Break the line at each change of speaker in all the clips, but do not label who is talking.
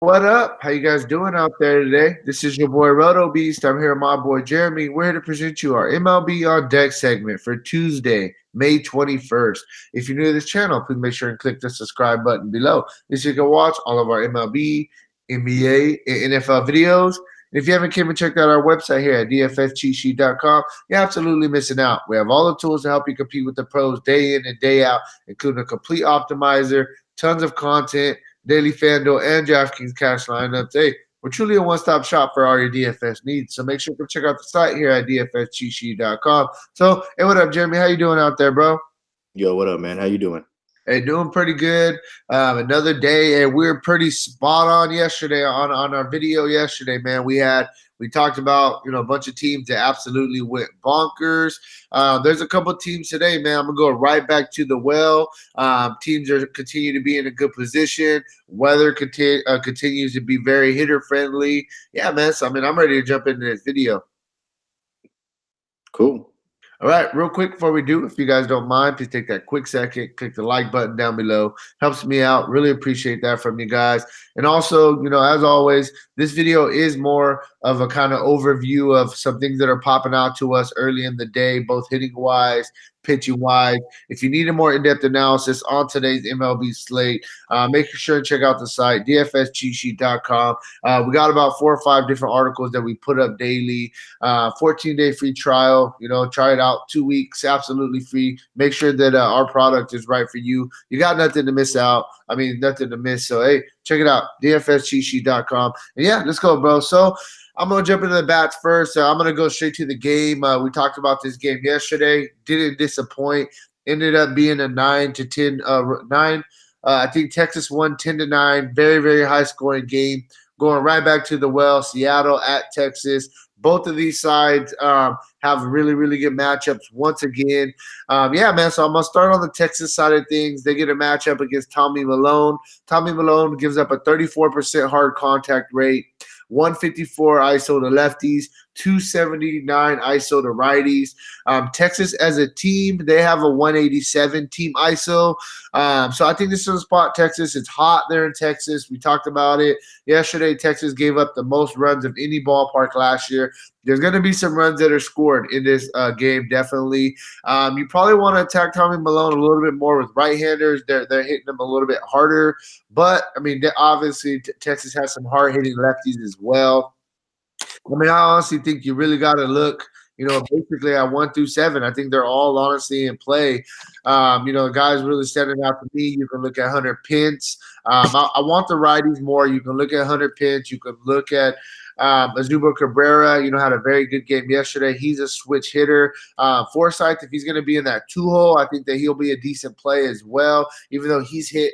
What up? How you guys doing out there today? This is your boy Roto Beast. I'm here with my boy Jeremy. We're here to present you our MLB On Deck segment for Tuesday, May 21st. If you're new to this channel, please make sure and click the subscribe button below so you can watch all of our MLB, NBA, and NFL videos. And if you haven't came and checked out our website here at dfscheatsheet.com, you're absolutely missing out. We have all the tools to help you compete with the pros day in and day out, including a complete optimizer, tons of content, daily FanDuel, and DraftKings cash lineups. Hey, we're truly a one-stop shop for all your DFS needs. So make sure to check out the site here at dfscheatsheet.com. So, hey, what up, Jeremy? How you doing out there, bro?
Yo, what up, man? How you doing?
Hey, doing pretty good. Another day, and we were pretty spot on yesterday on our video yesterday, man. We talked about a bunch of teams that absolutely went bonkers. There's a couple teams today, man. I'm gonna go right back to the well. Teams are continue to be in a good position. Weather continues to be very hitter friendly. Yeah, man. So I'm ready to jump into this video.
Cool.
All right, real quick before we do, if you guys don't mind, please take that quick second, click the like button down below. Helps me out. Really appreciate that from you guys. And also, as always, this video is more of a kind of overview of some things that are popping out to us early in the day, both hitting wise, pitching wise. If you need a more in-depth analysis on today's MLB slate, make sure and check out the site, dfscheatsheet.com. We got about 4 or 5 different articles that we put up daily. 14-day free trial. Try it out 2 weeks, absolutely free. Make sure that our product is right for you. You got nothing to miss out. Nothing to miss. So, hey, check it out, dfscheatsheet.com. And yeah, let's go, bro. So, I'm going to jump into the bats first. I'm going to go straight to the game. We talked about this game yesterday. Didn't disappoint. Ended up being a 9-10, 9. I think Texas won 10-9. Very, very high scoring game. Going right back to the well, Seattle at Texas. Both of these sides have really, really good matchups once again. Yeah, man, so I'm going to start on the Texas side of things. They get a matchup against Tommy Milone. Tommy Milone gives up a 34% hard contact rate, 154 ISO to lefties, 279 ISO to righties. Texas as a team, they have a 187 team ISO. So I think this is a spot Texas. It's hot there in Texas. We talked about it yesterday. Texas gave up the most runs of any ballpark last year. There's going to be some runs that are scored in this game, definitely. You probably want to attack Tommy Milone a little bit more with right-handers. They're hitting them a little bit harder. But, obviously Texas has some hard-hitting lefties as well. I honestly think you really got to look, basically at 1 through 7. I think they're all honestly in play. Guys really standing out to me. You can look at Hunter Pence. I want the righties more. You can look at Hunter Pence. You can look at Azuba Cabrera, had a very good game yesterday. He's a switch hitter. Forsythe, if he's going to be in that 2-hole, I think that he'll be a decent play as well, even though he's hit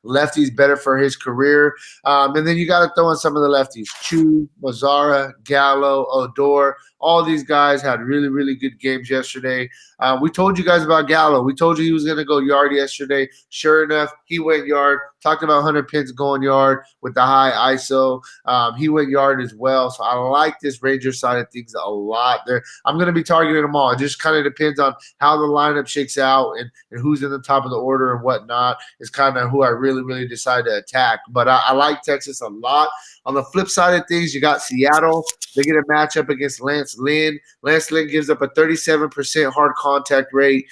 lefties better for his career. And then you got to throw in some of the lefties. Chu, Mazzara, Gallo, Odor. All these guys had really, really good games yesterday. We told you guys about Gallo. We told you he was going to go yard yesterday. Sure enough, he went yard. Talked about Hunter Pence going yard with the high ISO. He went yard as well. So I like this Ranger side of things a lot. I'm going to be targeting them all. It just kind of depends on how the lineup shakes out and who's in the top of the order and whatnot is kind of who I really, really decide to attack. But I like Texas a lot. On the flip side of things, you got Seattle. They get a matchup against Lance Lynn. Lance Lynn gives up a 37% hard contact rate.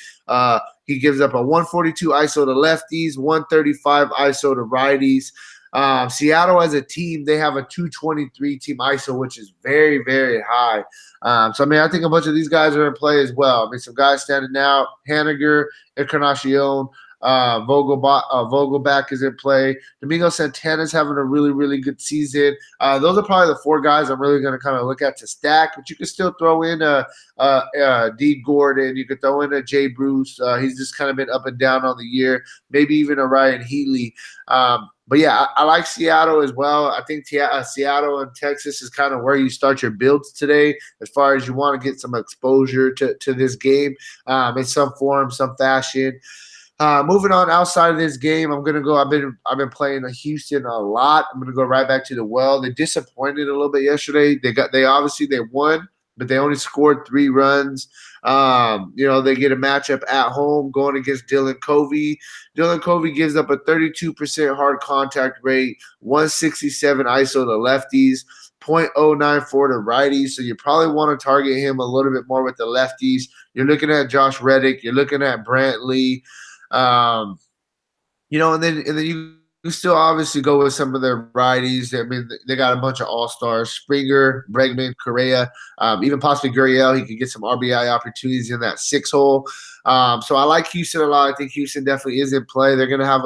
He gives up a 142 ISO to lefties, 135 ISO to righties. Seattle as a team, they have a 223 team ISO, which is very, very high. I think a bunch of these guys are in play as well. Some guys standing out. Haniger, Encarnacion, Vogelback is in play. Domingo Santana's having a really, really good season. Those are probably the 4 guys I'm really going to kind of look at to stack. But you can still throw in Dean Gordon. You could throw in a Jay Bruce. He's just kind of been up and down on the year. Maybe even a Ryan Healy. But yeah, I like Seattle as well. I think Seattle and Texas is kind of where you start your builds today, as far as you want to get some exposure to this game in some form, some fashion. Moving on outside of this game, I'm gonna go. I've been playing Houston a lot. I'm gonna go right back to the well. They disappointed a little bit yesterday. They won, but they only scored 3 runs. They get a matchup at home going against Dylan Covey. Dylan Covey gives up a 32% hard contact rate, 167 ISO to lefties, 0.094 to righties. So you probably want to target him a little bit more with the lefties. You're looking at Josh Reddick. You're looking at Brantley. Um, and then you still obviously go with some of their righties. I mean, they got a bunch of all-stars: Springer, Bregman, Correa, even possibly Gurriel. He could get some RBI opportunities in that 6-hole. So I like Houston a lot. I think Houston definitely is in play. They're going to have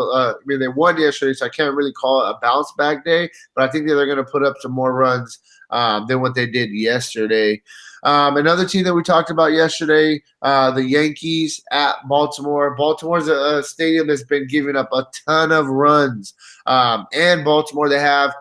they won yesterday, so I can't really call it a bounce back day, but I think that they're going to put up some more runs than what they did yesterday. Another team that we talked about yesterday, the Yankees at Baltimore. Baltimore's a stadium that's been giving up a ton of runs. And Baltimore,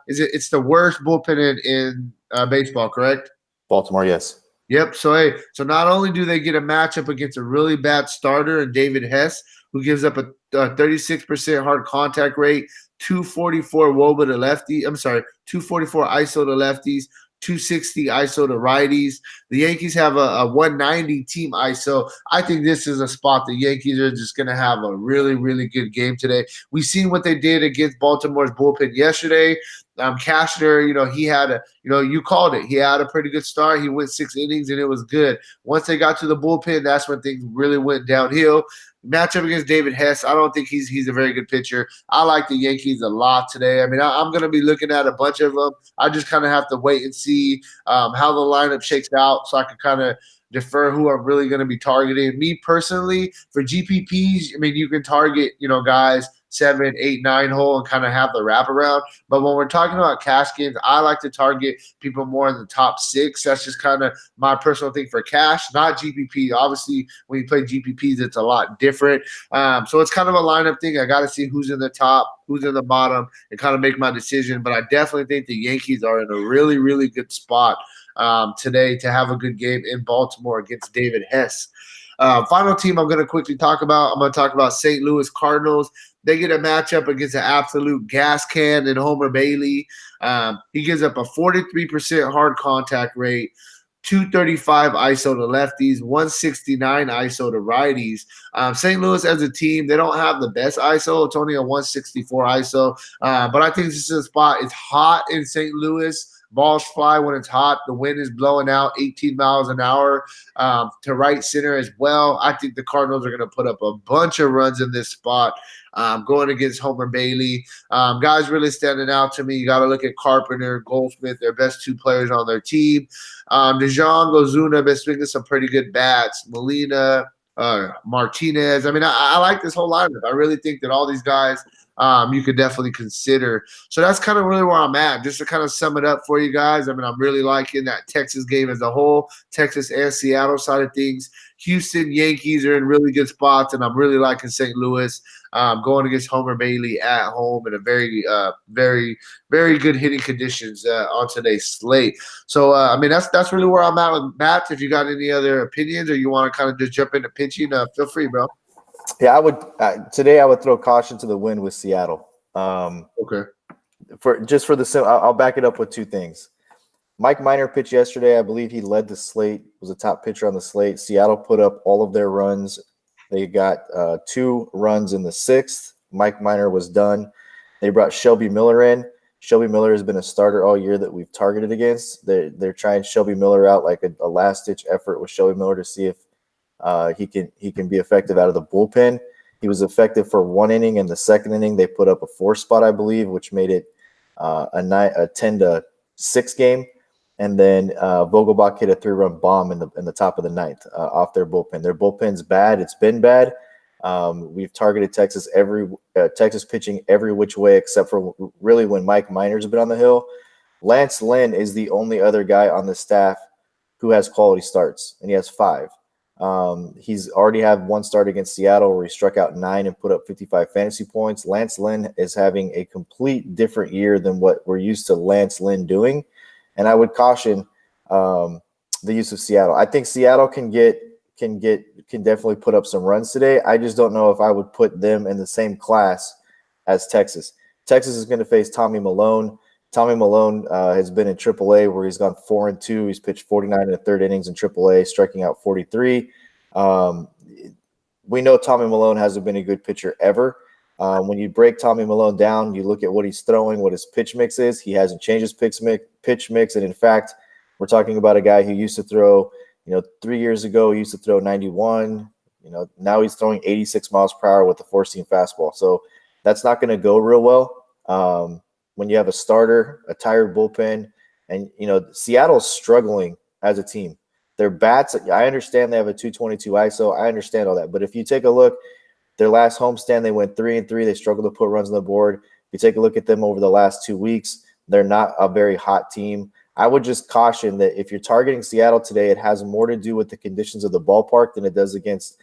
it's the worst bullpen in baseball, correct?
Baltimore, yes.
Yep. So not only do they get a matchup against a really bad starter in David Hess, who gives up a 36% hard contact rate, 244 WOBA to lefty. I'm sorry, 244 ISO to lefties, 260 ISO to righties. The Yankees have a 190 team ISO. I think this is a spot the Yankees are just going to have a really, really good game today. We've seen what they did against Baltimore's bullpen yesterday. Cashner, he had you called it. He had a pretty good start. He went 6 innings and it was good. Once they got to the bullpen, that's when things really went downhill. Matchup against David Hess, I don't think he's a very good pitcher. I like the Yankees a lot today. I mean, I'm going to be looking at a bunch of them. I just kind of have to wait and see how the lineup shakes out so I can kind of defer who I'm really going to be targeting. Me personally, for GPPs, I mean, you can target, guys 7, 8, 9 hole and kind of have the wraparound. But when we're talking about cash games, I like to target people more in the top 6. That's just kind of my personal thing for cash, not GPP. Obviously, when you play GPPs, it's a lot different. So it's kind of a lineup thing. I got to see who's in the top, who's in the bottom, and kind of make my decision. But I definitely think the Yankees are in a really, really good spot today to have a good game in Baltimore against David Hess. Final team I'm going to quickly talk about. I'm going to talk about St. Louis Cardinals. They get a matchup against an absolute gas can in Homer Bailey. He gives up a 43% hard contact rate, 235 ISO to lefties, 169 ISO to righties. St. Louis as a team, they don't have the best ISO. It's only a 164 ISO. But I think this is a spot. It's hot in St. Louis. Balls fly when it's hot. The wind is blowing out 18 miles an hour to right center as well. I think the Cardinals are going to put up a bunch of runs in this spot. Going against Homer Bailey. Guys really standing out to me. You got to look at Carpenter, Goldsmith, their best 2 players on their team. DeJong, Ozuna been swinging some pretty good bats. Molina, Martinez. I mean, I like this whole lineup. I really think that all these guys you could definitely consider. So that's kind of really where I'm at. Just to kind of sum it up for you guys. I mean, I'm really liking that Texas game as a whole, Texas and Seattle side of things. Houston Yankees are in really good spots, and I'm really liking St. Louis going against Homer Bailey at home in a very, very, very good hitting conditions on today's slate. So, I mean, that's really where I'm at with Matt. If you got any other opinions or you want to kind of just jump into pitching, feel free, bro.
Yeah, I would today. I would throw caution to the wind with Seattle.
Okay.
I'll back it up with 2 things. Mike Minor pitched yesterday. I believe he led the slate, was a top pitcher on the slate. Seattle put up all of their runs. They got 2 runs in the 6th. Mike Minor was done. They brought Shelby Miller in. Shelby Miller has been a starter all year that we've targeted against. They're trying Shelby Miller out like a last-ditch effort with Shelby Miller to see if he can be effective out of the bullpen. He was effective for 1 inning. In the 2nd inning, they put up a 4 spot, I believe, which made it a 10-6 game. And then Vogelbach hit a 3-run bomb in the top of the 9th off their bullpen. Their bullpen's bad. It's been bad. We've targeted Texas pitching every which way except for really when Mike Minor's been on the hill. Lance Lynn is the only other guy on the staff who has quality starts, and he has 5. He's already had 1 start against Seattle where he struck out 9 and put up 55 fantasy points. Lance Lynn is having a complete different year than what we're used to Lance Lynn doing. And I would caution the use of Seattle. I think Seattle can definitely put up some runs today. I just don't know if I would put them in the same class as Texas. Texas is going to face Tommy Milone. Tommy Malone has been in AAA where he's gone 4-2. He's pitched 49 in the third innings in AAA, striking out 43. We know Tommy Malone hasn't been a good pitcher ever. When you break Tommy Malone down, you look at what he's throwing, what his pitch mix is. He hasn't changed his pitch mix. And in fact, we're talking about a guy who used to throw, 3 years ago, he used to throw 91. Now he's throwing 86 miles per hour with the four-seam fastball. So that's not going to go real well. When you have a starter, a tired bullpen, and, Seattle's struggling as a team. Their bats, I understand they have a 222 ISO. I understand all that. But if you take a look, their last homestand, they went 3-3. They struggled to put runs on the board. If you take a look at them over the last 2 weeks, they're not a very hot team. I would just caution that if you're targeting Seattle today, it has more to do with the conditions of the ballpark than it does against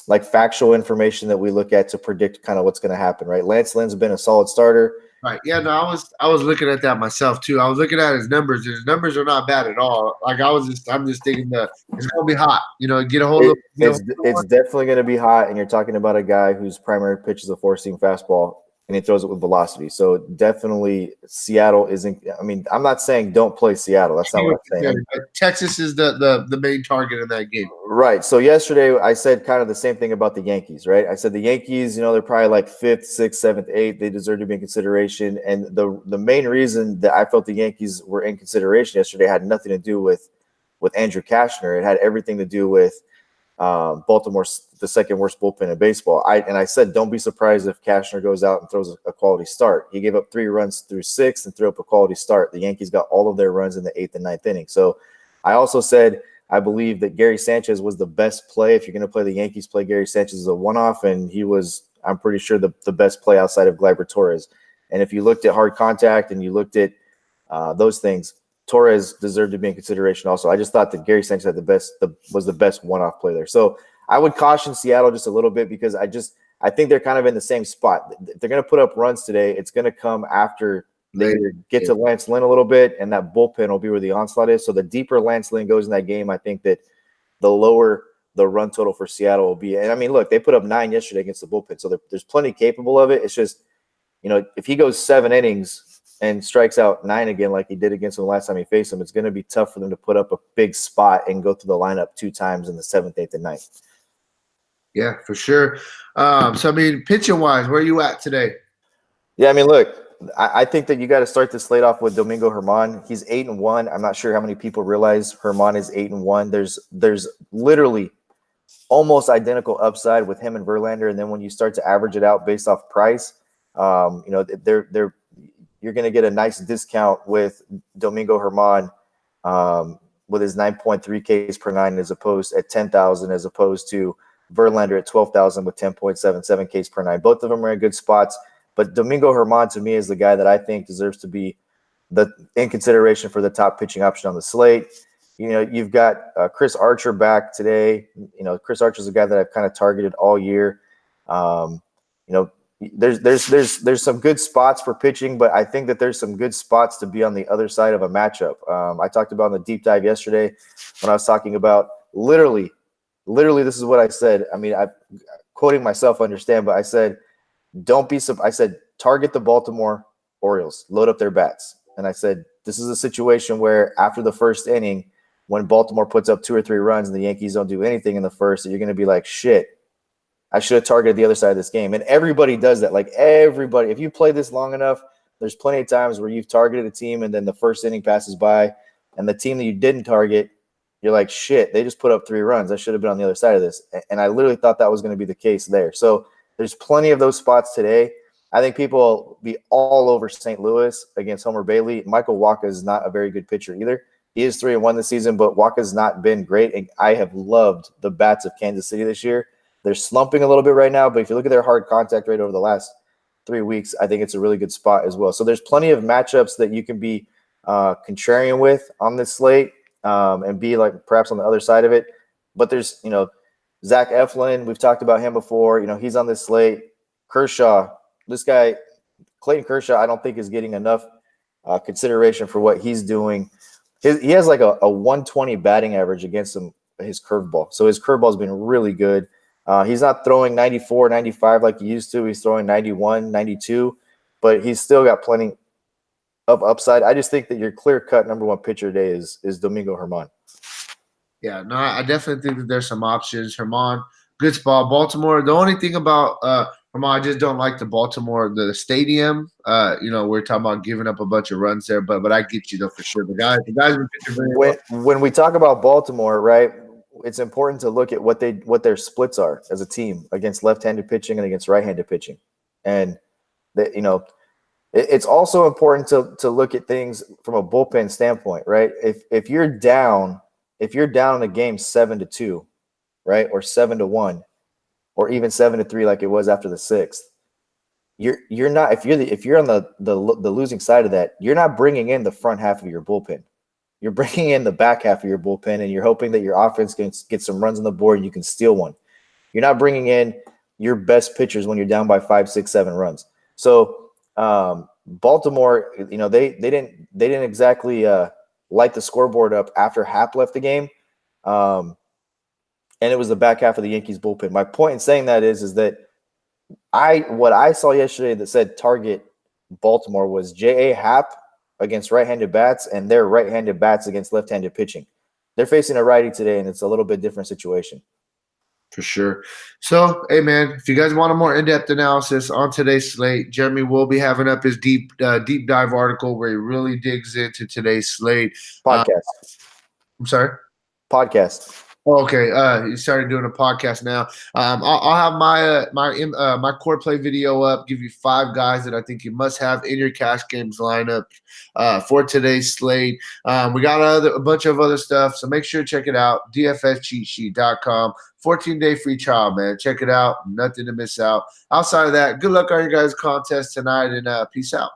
like factual information that we look at to predict kind of what's going to happen, right? Lance Lynn's been a solid starter.
Right. Yeah, no, I was looking at that myself too. I was looking at his numbers, and his numbers are not bad at all. Like I'm just thinking that it's gonna be hot. Get a hold of
it's definitely going to be hot, and you're talking about a guy whose primary pitch is a four-seam fastball, and he throws it with velocity. So definitely Seattle isn't – I mean, I'm not saying don't play Seattle. That's not what I'm saying.
Texas is the main target in that game.
Right. So yesterday I said kind of the same thing about the Yankees, right? I said the Yankees, they're probably like 5th, 6th, 7th, 8th. They deserve to be in consideration. And the main reason that I felt the Yankees were in consideration yesterday had nothing to do with Andrew Cashner. It had everything to do with Baltimore's the second worst bullpen in baseball. I said, don't be surprised if Cashner goes out and throws a quality start. He gave up 3 runs through 6 and threw up a quality start. The Yankees got all of their runs in the 8th and 9th inning. So I also said I believe that Gary Sanchez was the best play. If you're going to play the Yankees, play Gary Sanchez as a one-off, and he was, I'm pretty sure, the best play outside of Gleyber Torres. And if you looked at hard contact and you looked at those things, Torres deserved to be in consideration also. I just thought that Gary Sanchez had was the best one-off play there. So I would caution Seattle just a little bit because I think they're kind of in the same spot. If they're going to put up runs today, it's going to come after they get to Lance Lynn a little bit, and that bullpen will be where the onslaught is. So the deeper Lance Lynn goes in that game, I think that the lower the run total for Seattle will be. And, I mean, look, they put up 9 yesterday against the bullpen, so there's plenty capable of it. It's just, if he goes 7 innings and strikes out 9 again like he did against them the last time he faced them, it's going to be tough for them to put up a big spot and go through the lineup 2 times in the 7th, 8th, and 9th.
Yeah, for sure. So, I mean, pitching-wise, where are you at today?
Yeah, I mean, look, I think that you got to start the slate off with Domingo Germán. He's 8-1. I'm not sure how many people realize Germán is 8-1. There's literally almost identical upside with him and Verlander, and then when you start to average it out based off price, you're going to get a nice discount with Domingo Germán with his 9.3 Ks per 9 as opposed at 10,000 as opposed to Verlander at 12,000 with 10.77 Ks per 9. Both of them are in good spots. But Domingo Germán, to me, is the guy that I think deserves to be in consideration for the top pitching option on the slate. You've got Chris Archer back today. Chris Archer's a guy that I've kind of targeted all year. There's some good spots for pitching, but I think that there's some good spots to be on the other side of a matchup. I talked about in the deep dive yesterday when I was talking about literally, this is what I said. I mean, I'm quoting myself, understand, but I said, I said, target the Baltimore Orioles, load up their bats. And I said, this is a situation where after the first inning, when Baltimore puts up 2 or 3 runs and the Yankees don't do anything in the first, you're going to be like, shit, I should have targeted the other side of this game. And everybody does that. Like everybody, if you play this long enough, there's plenty of times where you've targeted a team and then the first inning passes by and the team that you didn't target, you're like, shit, they just put up 3 runs. I should have been on the other side of this. And I literally thought that was going to be the case there. So there's plenty of those spots today. I think people will be all over St. Louis against Homer Bailey. Michael Wacha is not a very good pitcher either. He is 3-1 this season, but Wacha's not been great. And I have loved the bats of Kansas City this year. They're slumping a little bit right now, but if you look at their hard contact rate over the last 3 weeks, I think it's a really good spot as well. So there's plenty of matchups that you can be contrarian with on this slate and be like perhaps on the other side of it. But there's, Zach Eflin, we've talked about him before. He's on this slate. Kershaw, this guy, Clayton Kershaw, I don't think is getting enough consideration for what he's doing. He has like a 120 batting average against his curveball. So his curveball has been really good. He's not throwing 94, 95 like he used to. He's throwing 91, 92, but he's still got plenty of upside. I just think that your clear cut number one pitcher today is Domingo Germán.
Yeah, no, I definitely think that there's some options. Herman, good spot. Baltimore. The only thing about Herman, I just don't like the Baltimore the stadium. We're talking about giving up a bunch of runs there, but I get you though for sure. The guys been pitching very well.
When we talk about Baltimore, right, it's important to look at what their splits are as a team against left-handed pitching and against right-handed pitching, and it's also important to look at things from a bullpen standpoint, right? If you're down in a game 7-2, right, or 7-1, or even 7-3, like it was after the sixth, you're not if you're on the losing side of that, you're not bringing in the front half of your bullpen. You're bringing in the back half of your bullpen, and you're hoping that your offense can get some runs on the board and you can steal one. You're not bringing in your best pitchers when you're down by 5, 6, 7 runs. So Baltimore, they didn't exactly light the scoreboard up after Happ left the game, and it was the back half of the Yankees bullpen. My point in saying that is that what I saw yesterday that said target Baltimore was J.A. Happ against right-handed bats and their right-handed bats against left-handed pitching. They're facing a righty today, and it's a little bit different situation.
For sure. So, hey, man, if you guys want a more in-depth analysis on today's slate, Jeremy will be having up his deep dive article where he really digs into today's slate.
Podcast.
I'm sorry?
Podcast.
Okay, he started doing a podcast now. I'll have my core play video up. Give you 5 guys that I think you must have in your cash games lineup for today's slate. We got a bunch of other stuff, so make sure to check it out. DFSCheatSheet.com. 14-day free trial, man. Check it out. Nothing to miss out. Outside of that, good luck on your guys' contest tonight, and peace out.